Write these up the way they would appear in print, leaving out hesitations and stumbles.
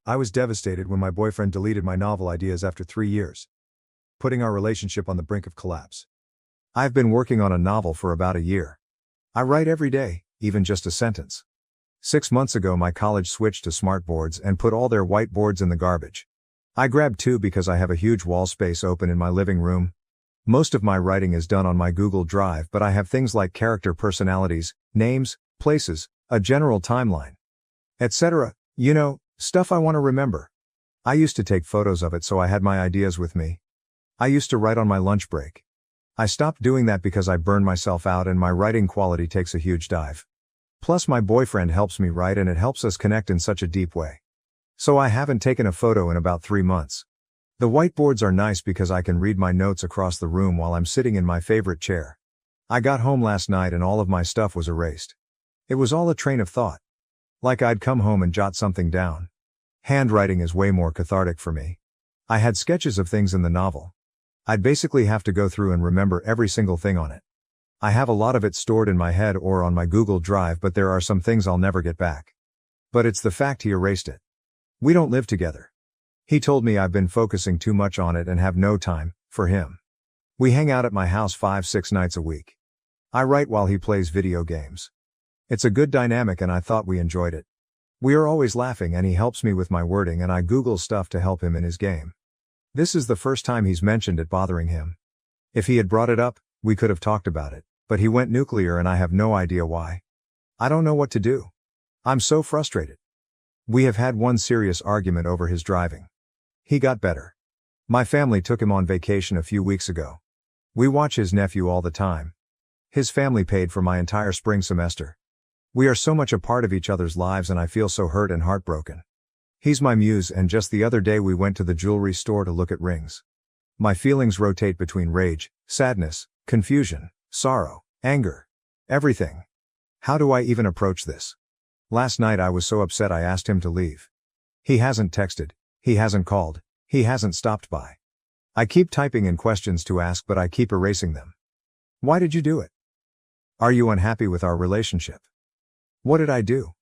I was devastated when my boyfriend deleted my novel ideas after 3 years, putting our relationship on the brink of collapse. I've been working on a novel for about a year. I write every day, even just a sentence. 6 months ago my college switched to smartboards and put all their whiteboards in the garbage. I grabbed 2 because I have a huge wall space open in my living room. Most of my writing is done on my Google Drive, but I have things like character personalities, names, places, a general timeline, etc. Stuff I want to remember. I used to take photos of it so I had my ideas with me. I used to write on my lunch break. I stopped doing that because I burned myself out and my writing quality takes a huge dive. Plus my boyfriend helps me write and it helps us connect in such a deep way. So I haven't taken a photo in about 3 months. The whiteboards are nice because I can read my notes across the room while I'm sitting in my favorite chair. I got home last night and all of my stuff was erased. It was all a train of thought. Like I'd come home and jot something down. Handwriting is way more cathartic for me. I had sketches of things in the novel. I'd basically have to go through and remember every single thing on it. I have a lot of it stored in my head or on my Google Drive, but there are some things I'll never get back. But it's the fact he erased it. We don't live together. He told me I've been focusing too much on it and have no time for him. We hang out at my house 5-6 nights a week. I write while he plays video games. It's a good dynamic and I thought we enjoyed it. We are always laughing and he helps me with my wording and I Google stuff to help him in his game. This is the first time he's mentioned it bothering him. If he had brought it up, we could have talked about it, but he went nuclear and I have no idea why. I don't know what to do. I'm so frustrated. We have had one serious argument over his driving. He got better. My family took him on vacation a few weeks ago. We watch his nephew all the time. His family paid for my entire spring semester. We are so much a part of each other's lives and I feel so hurt and heartbroken. He's my muse and just the other day we went to the jewelry store to look at rings. My feelings rotate between rage, sadness, confusion, sorrow, anger. Everything. How do I even approach this? Last night I was so upset I asked him to leave. He hasn't texted, he hasn't called, he hasn't stopped by. I keep typing in questions to ask but I keep erasing them. Why did you do it? Are you unhappy with our relationship? What did I do?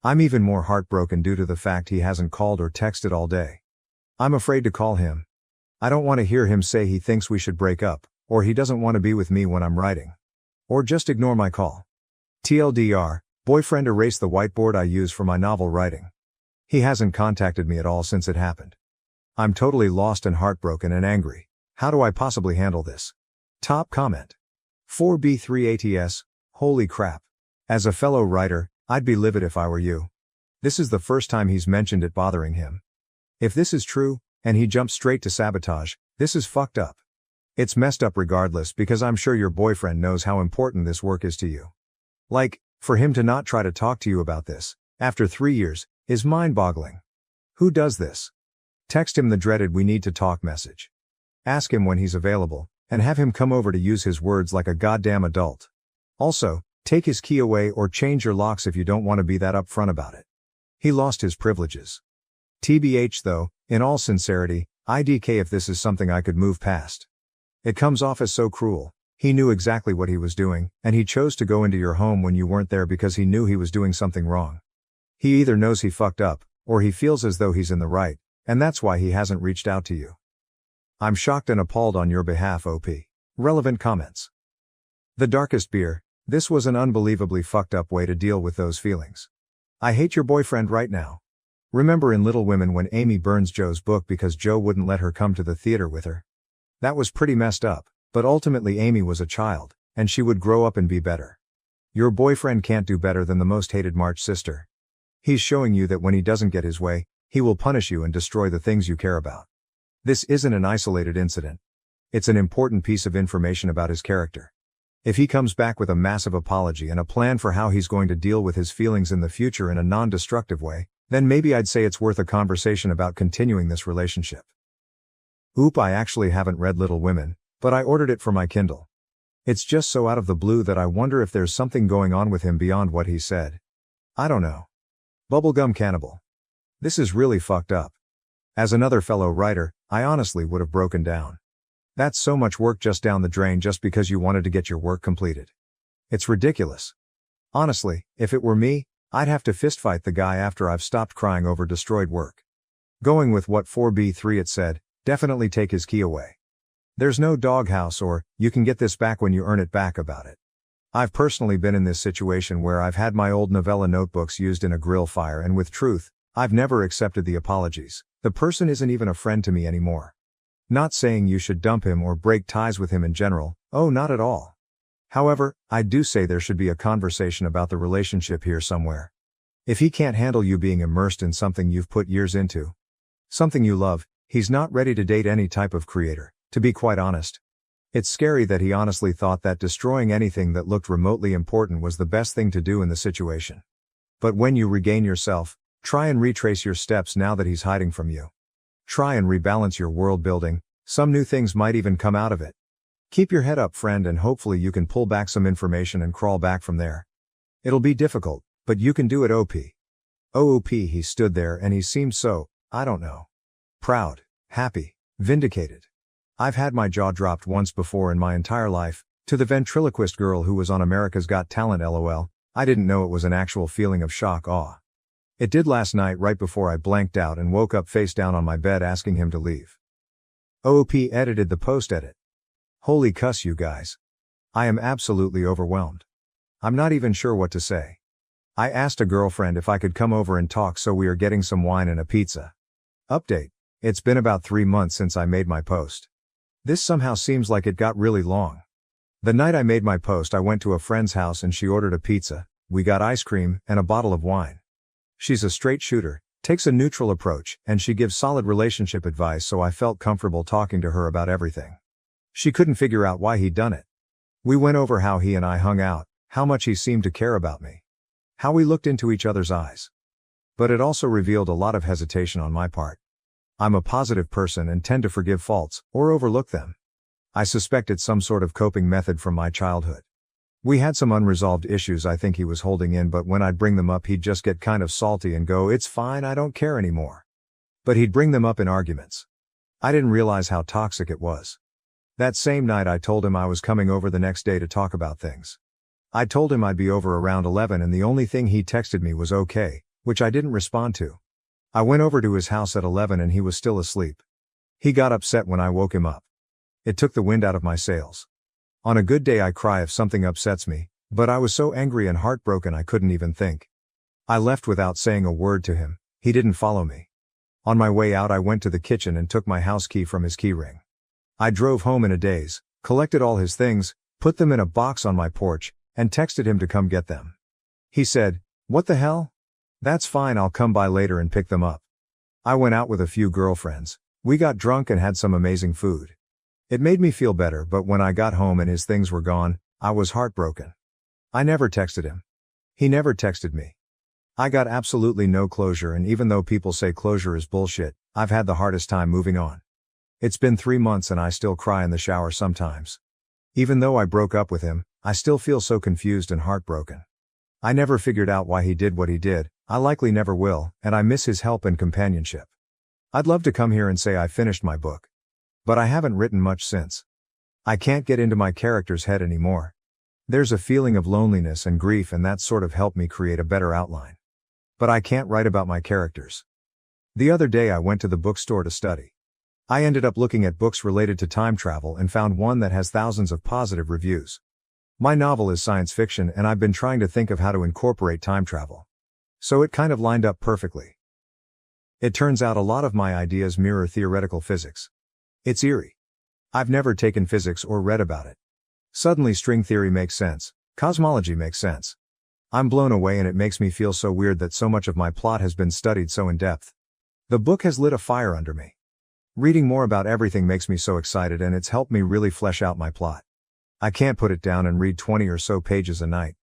I'm even more heartbroken due to the fact he hasn't called or texted all day. I'm afraid to call him. I don't want to hear him say he thinks we should break up, or he doesn't want to be with me when I'm writing. Or just ignore my call. TLDR, boyfriend erased the whiteboard I use for my novel writing. He hasn't contacted me at all since it happened. I'm totally lost and heartbroken and angry. How do I possibly handle this? Top comment. 4B3ATS, holy crap. As a fellow writer, I'd be livid if I were you. This is the first time he's mentioned it bothering him. If this is true, and he jumped straight to sabotage, this is fucked up. It's messed up regardless because I'm sure your boyfriend knows how important this work is to you. Like, for him to not try to talk to you about this, after 3 years, is mind-boggling. Who does this? Text him the dreaded "we need to talk" message. Ask him when he's available, and have him come over to use his words like a goddamn adult. Also, take his key away or change your locks if you don't want to be that upfront about it. He lost his privileges. TBH though, in all sincerity, IDK if this is something I could move past. It comes off as so cruel. He knew exactly what he was doing, and he chose to go into your home when you weren't there because he knew he was doing something wrong. He either knows he fucked up, or he feels as though he's in the right, and that's why he hasn't reached out to you. I'm shocked and appalled on your behalf, OP. Relevant comments. The darkest beer. This was an unbelievably fucked up way to deal with those feelings. I hate your boyfriend right now. Remember in Little Women when Amy burns Joe's book because Joe wouldn't let her come to the theater with her? That was pretty messed up, but ultimately Amy was a child, and she would grow up and be better. Your boyfriend can't do better than the most hated March sister. He's showing you that when he doesn't get his way, he will punish you and destroy the things you care about. This isn't an isolated incident. It's an important piece of information about his character. If he comes back with a massive apology and a plan for how he's going to deal with his feelings in the future in a non-destructive way, then maybe I'd say it's worth a conversation about continuing this relationship. Oop, I actually haven't read Little Women, but I ordered it for my Kindle. It's just so out of the blue that I wonder if there's something going on with him beyond what he said. I don't know. Bubblegum cannibal. This is really fucked up. As another fellow writer, I honestly would have broken down. That's so much work just down the drain just because you wanted to get your work completed. It's ridiculous. Honestly, if it were me, I'd have to fistfight the guy after I've stopped crying over destroyed work. Going with what 4B3 it said, definitely take his key away. There's no doghouse or, you can get this back when you earn it back about it. I've personally been in this situation where I've had my old novella notebooks used in a grill fire, and with truth, I've never accepted the apologies. The person isn't even a friend to me anymore. Not saying you should dump him or break ties with him in general, oh not at all. However, I do say there should be a conversation about the relationship here somewhere. If he can't handle you being immersed in something you've put years into, something you love, he's not ready to date any type of creator, to be quite honest. It's scary that he honestly thought that destroying anything that looked remotely important was the best thing to do in the situation. But when you regain yourself, try and retrace your steps now that he's hiding from you. Try and rebalance your world building, some new things might even come out of it. Keep your head up, friend, and hopefully you can pull back some information and crawl back from there. It'll be difficult, but you can do it. OP. He stood there and he seemed so, I don't know. Proud, happy, vindicated. I've had my jaw dropped once before in my entire life, to the ventriloquist girl who was on America's Got Talent LOL, I didn't know it was an actual feeling of shock awe. It did last night right before I blanked out and woke up face down on my bed asking him to leave. OP edited the post edit. Holy cuss you guys. I am absolutely overwhelmed. I'm not even sure what to say. I asked a girlfriend if I could come over and talk, so we are getting some wine and a pizza. Update. It's been about 3 months since I made my post. This somehow seems like it got really long. The night I made my post I went to a friend's house and she ordered a pizza, we got ice cream, and a bottle of wine. She's a straight shooter, takes a neutral approach, and she gives solid relationship advice, so I felt comfortable talking to her about everything. She couldn't figure out why he'd done it. We went over how he and I hung out, how much he seemed to care about me, how we looked into each other's eyes. But it also revealed a lot of hesitation on my part. I'm a positive person and tend to forgive faults, or overlook them. I suspect it's some sort of coping method from my childhood. We had some unresolved issues I think he was holding in, but when I'd bring them up he'd just get kind of salty and go, "It's fine, I don't care anymore." But he'd bring them up in arguments. I didn't realize how toxic it was. That same night I told him I was coming over the next day to talk about things. I told him I'd be over around 11 and the only thing he texted me was okay, which I didn't respond to. I went over to his house at 11 and he was still asleep. He got upset when I woke him up. It took the wind out of my sails. On a good day I cry if something upsets me, but I was so angry and heartbroken I couldn't even think. I left without saying a word to him. He didn't follow me. On my way out I went to the kitchen and took my house key from his keyring. I drove home in a daze, collected all his things, put them in a box on my porch, and texted him to come get them. He said, "What the hell? That's fine, I'll come by later and pick them up." I went out with a few girlfriends. We got drunk and had some amazing food. It made me feel better, but when I got home and his things were gone, I was heartbroken. I never texted him. He never texted me. I got absolutely no closure, and even though people say closure is bullshit, I've had the hardest time moving on. It's been 3 months and I still cry in the shower sometimes. Even though I broke up with him, I still feel so confused and heartbroken. I never figured out why he did what he did, I likely never will, and I miss his help and companionship. I'd love to come here and say I finished my book. But I haven't written much since. I can't get into my character's head anymore. There's a feeling of loneliness and grief, and that sort of helped me create a better outline. But I can't write about my characters. The other day I went to the bookstore to study. I ended up looking at books related to time travel and found one that has thousands of positive reviews. My novel is science fiction and I've been trying to think of how to incorporate time travel. So it kind of lined up perfectly. It turns out a lot of my ideas mirror theoretical physics. It's eerie. I've never taken physics or read about it. Suddenly string theory makes sense, cosmology makes sense. I'm blown away and it makes me feel so weird that so much of my plot has been studied so in depth. The book has lit a fire under me. Reading more about everything makes me so excited, and it's helped me really flesh out my plot. I can't put it down and read 20 or so pages a night.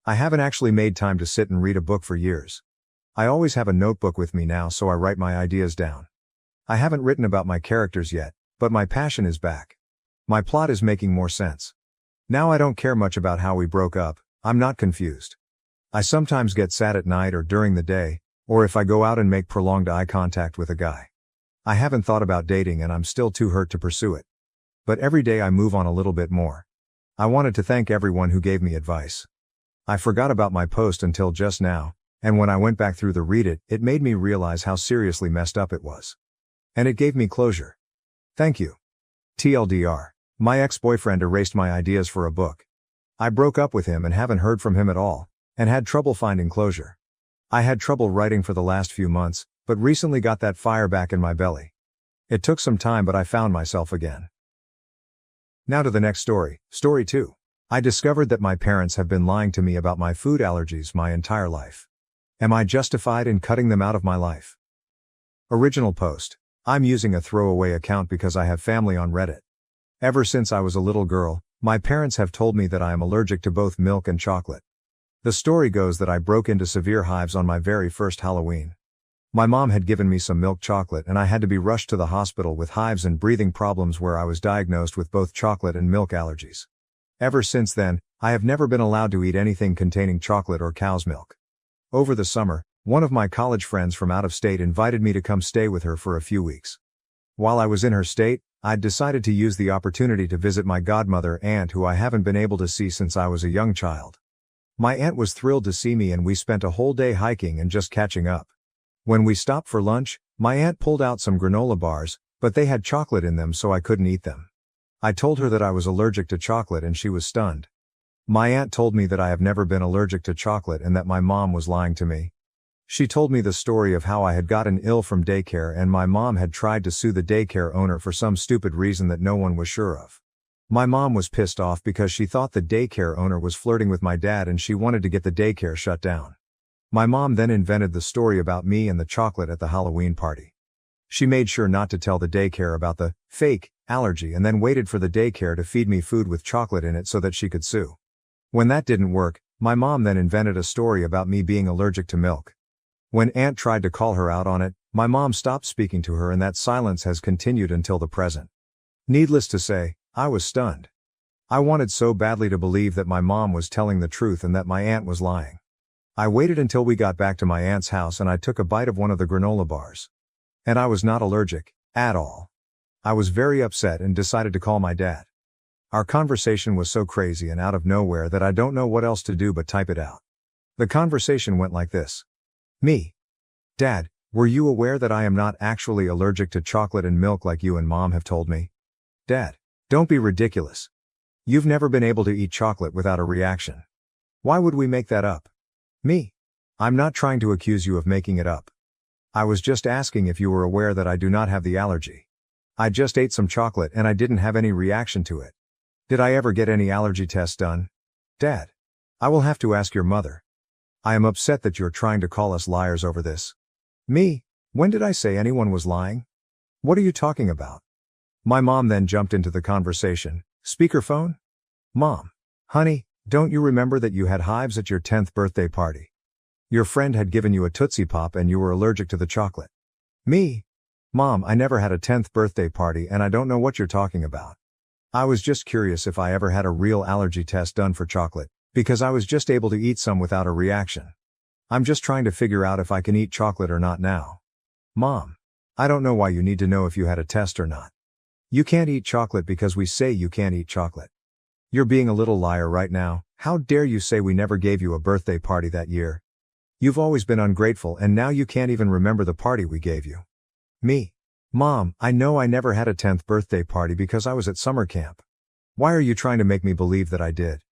I haven't actually made time to sit and read a book for years. I always have a notebook with me now, so I write my ideas down. I haven't written about my characters yet, but my passion is back. My plot is making more sense. Now I don't care much about how we broke up, I'm not confused. I sometimes get sad at night or during the day, or if I go out and make prolonged eye contact with a guy. I haven't thought about dating and I'm still too hurt to pursue it. But every day I move on a little bit more. I wanted to thank everyone who gave me advice. I forgot about my post until just now, And when I went back through the read it made me realize how seriously messed up it was. And it gave me closure. Thank you. TLDR. My ex-boyfriend erased my ideas for a book. I broke up with him and haven't heard from him at all, and had trouble finding closure. I had trouble writing for the last few months, but recently got that fire back in my belly. It took some time, but I found myself again. Now to the next story, story 2. I discovered that my parents have been lying to me about my food allergies my entire life. Am I justified in cutting them out of my life? Original post. I'm using a throwaway account because I have family on Reddit. Ever since I was a little girl, my parents have told me that I am allergic to both milk and chocolate. The story goes that I broke into severe hives on my very first Halloween. My mom had given me some milk chocolate and I had to be rushed to the hospital with hives and breathing problems where I was diagnosed with both chocolate and milk allergies. Ever since then, I have never been allowed to eat anything containing chocolate or cow's milk. Over the summer, one of my college friends from out of state invited me to come stay with her for a few weeks. While I was in her state, I'd decided to use the opportunity to visit my godmother aunt who I haven't been able to see since I was a young child. My aunt was thrilled to see me and we spent a whole day hiking and just catching up. When we stopped for lunch, my aunt pulled out some granola bars, but they had chocolate in them so I couldn't eat them. I told her that I was allergic to chocolate and she was stunned. My aunt told me that I have never been allergic to chocolate and that my mom was lying to me. She told me the story of how I had gotten ill from daycare and my mom had tried to sue the daycare owner for some stupid reason that no one was sure of. My mom was pissed off because she thought the daycare owner was flirting with my dad and she wanted to get the daycare shut down. My mom then invented the story about me and the chocolate at the Halloween party. She made sure not to tell the daycare about the fake allergy and then waited for the daycare to feed me food with chocolate in it so that she could sue. When that didn't work, my mom then invented a story about me being allergic to milk. When Aunt tried to call her out on it, my mom stopped speaking to her and that silence has continued until the present. Needless to say, I was stunned. I wanted so badly to believe that my mom was telling the truth and that my aunt was lying. I waited until we got back to my aunt's house and I took a bite of one of the granola bars. And I was not allergic, at all. I was very upset and decided to call my dad. Our conversation was so crazy and out of nowhere that I don't know what else to do but type it out. The conversation went like this. Me. Dad, were you aware that I am not actually allergic to chocolate and milk like you and Mom have told me? Dad. Don't be ridiculous. You've never been able to eat chocolate without a reaction. Why would we make that up? Me. I'm not trying to accuse you of making it up. I was just asking if you were aware that I do not have the allergy. I just ate some chocolate and I didn't have any reaction to it. Did I ever get any allergy tests done? Dad. I will have to ask your mother. I am upset that you're trying to call us liars over this. Me? When did I say anyone was lying? What are you talking about? My mom then jumped into the conversation. Speakerphone? Mom. Honey, don't you remember that you had hives at your 10th birthday party? Your friend had given you a Tootsie Pop and you were allergic to the chocolate. Me? Mom, I never had a 10th birthday party and I don't know what you're talking about. I was just curious if I ever had a real allergy test done for chocolate, because I was just able to eat some without a reaction. I'm just trying to figure out if I can eat chocolate or not now. Mom. I don't know why you need to know if you had a test or not. You can't eat chocolate because we say you can't eat chocolate. You're being a little liar right now. How dare you say we never gave you a birthday party that year? You've always been ungrateful and now you can't even remember the party we gave you. Me. Mom, I know I never had a 10th birthday party because I was at summer camp. Why are you trying to make me believe that I did?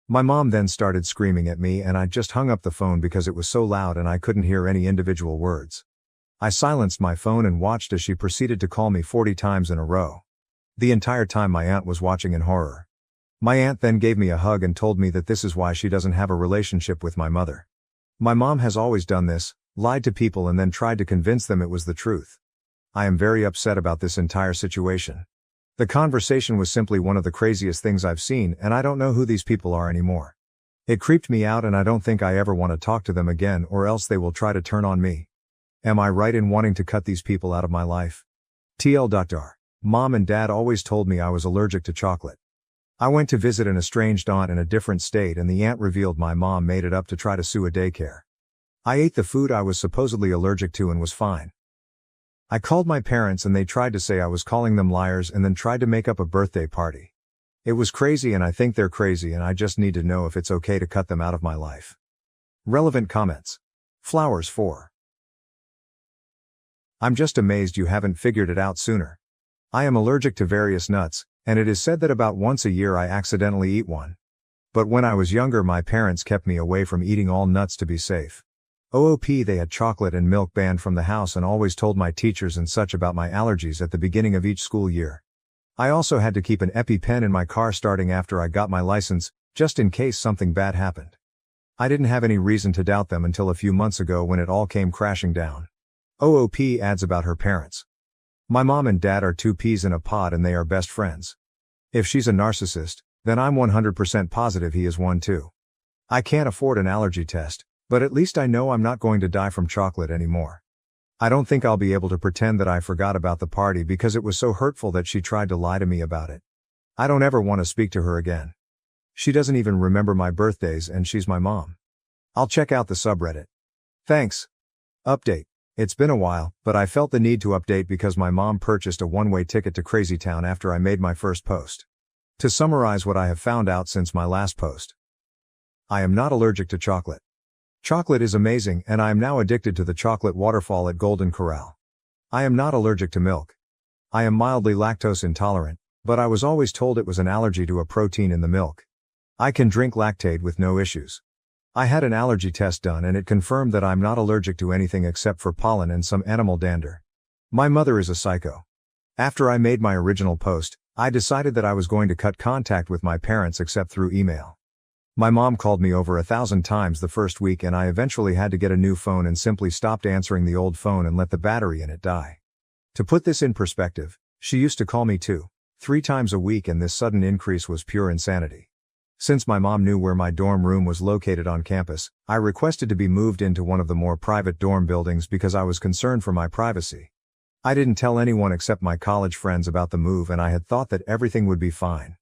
My mom then started screaming at me and I just hung up the phone because it was so loud and I couldn't hear any individual words. I silenced my phone and watched as she proceeded to call me 40 times in a row. The entire time my aunt was watching in horror. My aunt then gave me a hug and told me that this is why she doesn't have a relationship with my mother. My mom has always done this, lied to people and then tried to convince them it was the truth. I am very upset about this entire situation. The conversation was simply one of the craziest things I've seen and I don't know who these people are anymore. It creeped me out and I don't think I ever want to talk to them again or else they will try to turn on me. Am I right in wanting to cut these people out of my life? TL.R. Mom and Dad always told me I was allergic to chocolate. I went to visit an estranged aunt in a different state and the aunt revealed my mom made it up to try to sue a daycare. I ate the food I was supposedly allergic to and was fine. I called my parents and they tried to say I was calling them liars and then tried to make up a birthday party. It was crazy and I think they're crazy and I just need to know if it's okay to cut them out of my life. Relevant comments. Flowers 4. I'm just amazed you haven't figured it out sooner. I am allergic to various nuts, and it is said that about once a year I accidentally eat one. But when I was younger my parents kept me away from eating all nuts to be safe. They had chocolate and milk banned from the house and always told my teachers and such about my allergies at the beginning of each school year. I also had to keep an EpiPen in my car starting after I got my license, just in case something bad happened. I didn't have any reason to doubt them until a few months ago when it all came crashing down. Adds about her parents. My mom and dad are two peas in a pod and they are best friends. If she's a narcissist, then I'm 100% positive he is one too. I can't afford an allergy test, but at least I know I'm not going to die from chocolate anymore. I don't think I'll be able to pretend that I forgot about the party because it was so hurtful that she tried to lie to me about it. I don't ever want to speak to her again. She doesn't even remember my birthdays and she's my mom. I'll check out the subreddit. Thanks. Update. It's been a while, but I felt the need to update because my mom purchased a one-way ticket to Crazy Town after I made my first post. To summarize what I have found out since my last post. I am not allergic to chocolate. Chocolate is amazing and I am now addicted to the chocolate waterfall at Golden Corral. I am not allergic to milk. I am mildly lactose intolerant, but I was always told it was an allergy to a protein in the milk. I can drink Lactaid with no issues. I had an allergy test done and it confirmed that I'm not allergic to anything except for pollen and some animal dander. My mother is a psycho. After I made my original post, I decided that I was going to cut contact with my parents except through email. My mom called me over 1,000 times the first week and I eventually had to get a new phone and simply stopped answering the old phone and let the battery in it die. To put this in perspective, she used to call me 2-3 times a week and this sudden increase was pure insanity. Since my mom knew where my dorm room was located on campus, I requested to be moved into one of the more private dorm buildings because I was concerned for my privacy. I didn't tell anyone except my college friends about the move and I had thought that everything would be fine.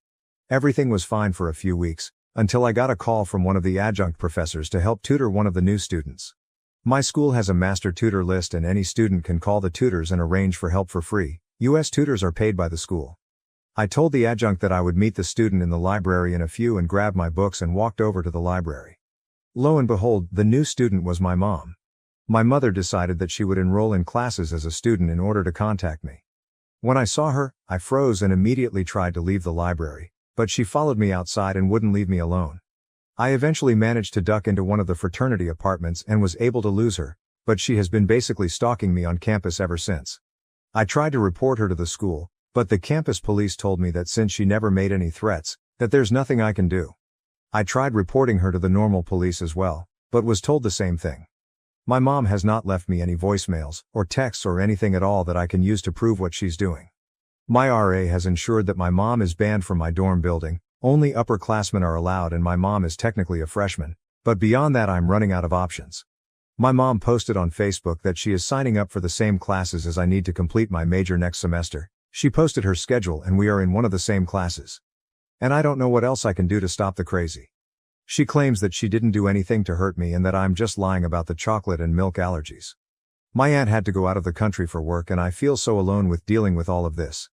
Everything was fine for a few weeks, until I got a call from one of the adjunct professors to help tutor one of the new students. My school has a master tutor list and any student can call the tutors and arrange for help for free. US tutors are paid by the school. I told the adjunct that I would meet the student in the library in a few and grabbed my books and walked over to the library. Lo and behold, the new student was my mom. My mother decided that she would enroll in classes as a student in order to contact me. When I saw her, I froze and immediately tried to leave the library, but she followed me outside and wouldn't leave me alone. I eventually managed to duck into one of the fraternity apartments and was able to lose her, but she has been basically stalking me on campus ever since. I tried to report her to the school, but the campus police told me that since she never made any threats, that there's nothing I can do. I tried reporting her to the normal police as well, but was told the same thing. My mom has not left me any voicemails, or texts or anything at all that I can use to prove what she's doing. My RA has ensured that my mom is banned from my dorm building, only upperclassmen are allowed and my mom is technically a freshman, but beyond that I'm running out of options. My mom posted on Facebook that she is signing up for the same classes as I need to complete my major next semester. She posted her schedule and we are in one of the same classes. And I don't know what else I can do to stop the crazy. She claims that she didn't do anything to hurt me and that I'm just lying about the chocolate and milk allergies. My aunt had to go out of the country for work and I feel so alone with dealing with all of this.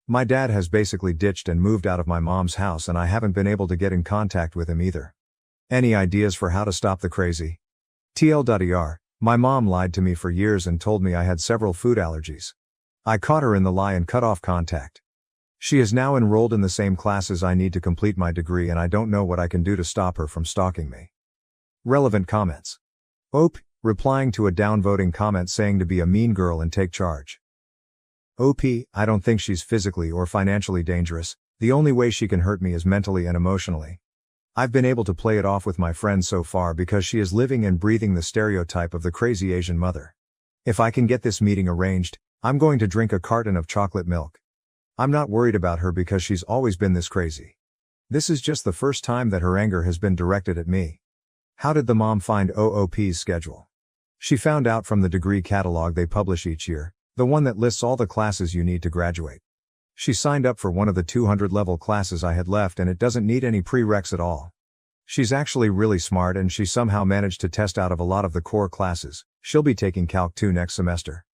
My dad has basically ditched and moved out of my mom's house and I haven't been able to get in contact with him either. Any ideas for how to stop the crazy? TL.ER, my mom lied to me for years and told me I had several food allergies. I caught her in the lie and cut off contact. She is now enrolled in the same classes I need to complete my degree and I don't know what I can do to stop her from stalking me. Relevant comments. Replying to a downvoting comment saying to be a mean girl and take charge. I don't think she's physically or financially dangerous, the only way she can hurt me is mentally and emotionally. I've been able to play it off with my friends so far because she is living and breathing the stereotype of the crazy Asian mother. If I can get this meeting arranged, I'm going to drink a carton of chocolate milk. I'm not worried about her because she's always been this crazy. This is just the first time that her anger has been directed at me. How did the mom find OOP's schedule? She found out from the degree catalog they publish each year, the one that lists all the classes you need to graduate. She signed up for one of the 200 level classes I had left and it doesn't need any prereqs at all. She's actually really smart and she somehow managed to test out of a lot of the core classes. She'll be taking Calc 2 next semester.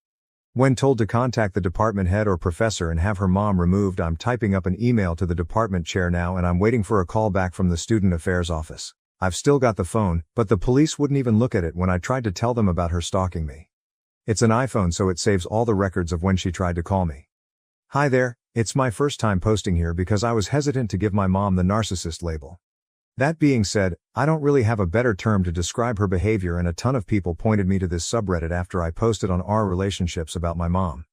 When told to contact the department head or professor and have her mom removed, I'm typing up an email to the department chair now and I'm waiting for a call back from the student affairs office. I've still got the phone, but the police wouldn't even look at it when I tried to tell them about her stalking me. It's an iPhone, so it saves all the records of when she tried to call me. Hi there, it's my first time posting here because I was hesitant to give my mom the narcissist label. That being said, I don't really have a better term to describe her behavior, and a ton of people pointed me to this subreddit after I posted on our relationships about my mom.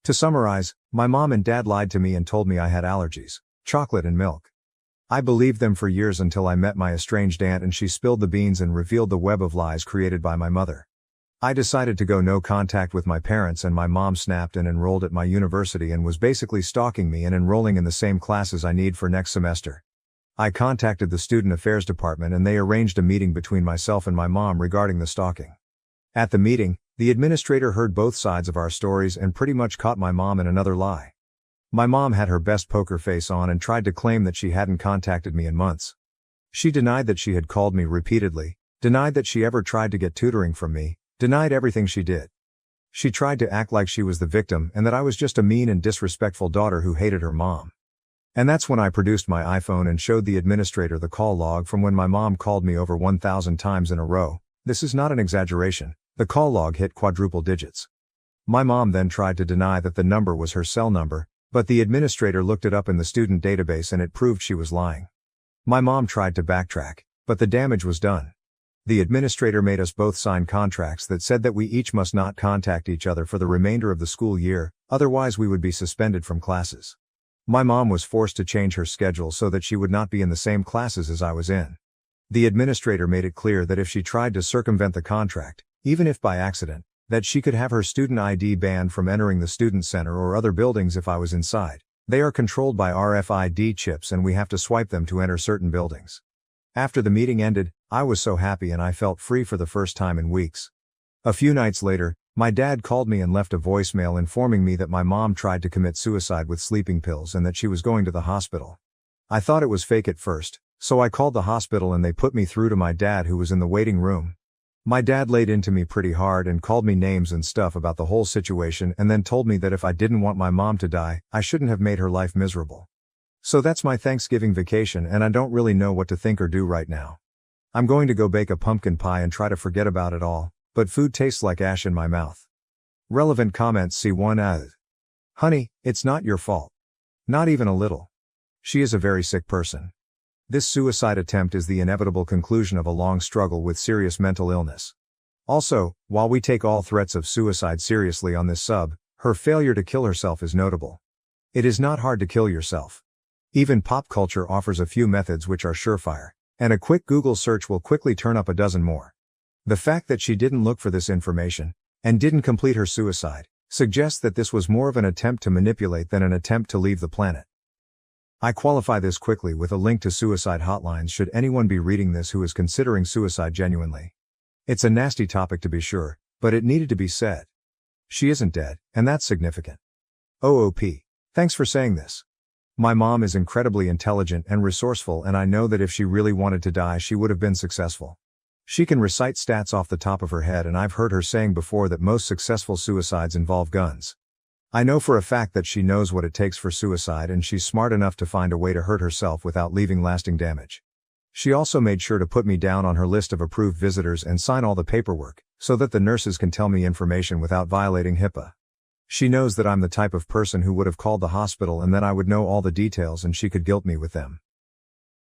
To summarize, my mom and dad lied to me and told me I had allergies, chocolate and milk. I believed them for years until I met my estranged aunt and she spilled the beans and revealed the web of lies created by my mother. I decided to go no contact with my parents, and my mom snapped and enrolled at my university and was basically stalking me and enrolling in the same classes I need for next semester. I contacted the student affairs department and they arranged a meeting between myself and my mom regarding the stalking. At the meeting, the administrator heard both sides of our stories and pretty much caught my mom in another lie. My mom had her best poker face on and tried to claim that she hadn't contacted me in months. She denied that she had called me repeatedly, denied that she ever tried to get tutoring from me, denied everything she did. She tried to act like she was the victim and that I was just a mean and disrespectful daughter who hated her mom. And that's when I produced my iPhone and showed the administrator the call log from when my mom called me over 1,000 times in a row. This is not an exaggeration. The call log hit quadruple digits. My mom then tried to deny that the number was her cell number, but the administrator looked it up in the student database and it proved she was lying. My mom tried to backtrack, but the damage was done. The administrator made us both sign contracts that said that we each must not contact each other for the remainder of the school year, otherwise we would be suspended from classes. My mom was forced to change her schedule so that she would not be in the same classes as I was in. The administrator made it clear that if she tried to circumvent the contract, even if by accident, that she could have her student ID banned from entering the student center or other buildings if I was inside. They are controlled by RFID chips and we have to swipe them to enter certain buildings. After the meeting ended, I was so happy and I felt free for the first time in weeks. A few nights later, my dad called me and left a voicemail informing me that my mom tried to commit suicide with sleeping pills and that she was going to the hospital. I thought it was fake at first, so I called the hospital and they put me through to my dad, who was in the waiting room. My dad laid into me pretty hard and called me names and stuff about the whole situation and then told me that if I didn't want my mom to die, I shouldn't have made her life miserable. So that's my Thanksgiving vacation and I don't really know what to think or do right now. I'm going to go bake a pumpkin pie and try to forget about it all, but food tastes like ash in my mouth. Relevant comments C1 as. Honey, it's not your fault. Not even a little. She is a very sick person. This suicide attempt is the inevitable conclusion of a long struggle with serious mental illness. Also, while we take all threats of suicide seriously on this sub, her failure to kill herself is notable. It is not hard to kill yourself. Even pop culture offers a few methods which are surefire, and a quick Google search will quickly turn up a dozen more. The fact that she didn't look for this information, and didn't complete her suicide, suggests that this was more of an attempt to manipulate than an attempt to leave the planet. I qualify this quickly with a link to suicide hotlines should anyone be reading this who is considering suicide genuinely. It's a nasty topic to be sure, but it needed to be said. She isn't dead, and that's significant. OOP. Thanks for saying this. My mom is incredibly intelligent and resourceful, and I know that if she really wanted to die she would have been successful. She can recite stats off the top of her head, and I've heard her saying before that most successful suicides involve guns. I know for a fact that she knows what it takes for suicide, and she's smart enough to find a way to hurt herself without leaving lasting damage. She also made sure to put me down on her list of approved visitors and sign all the paperwork, so that the nurses can tell me information without violating HIPAA. She knows that I'm the type of person who would have called the hospital and then I would know all the details and she could guilt me with them.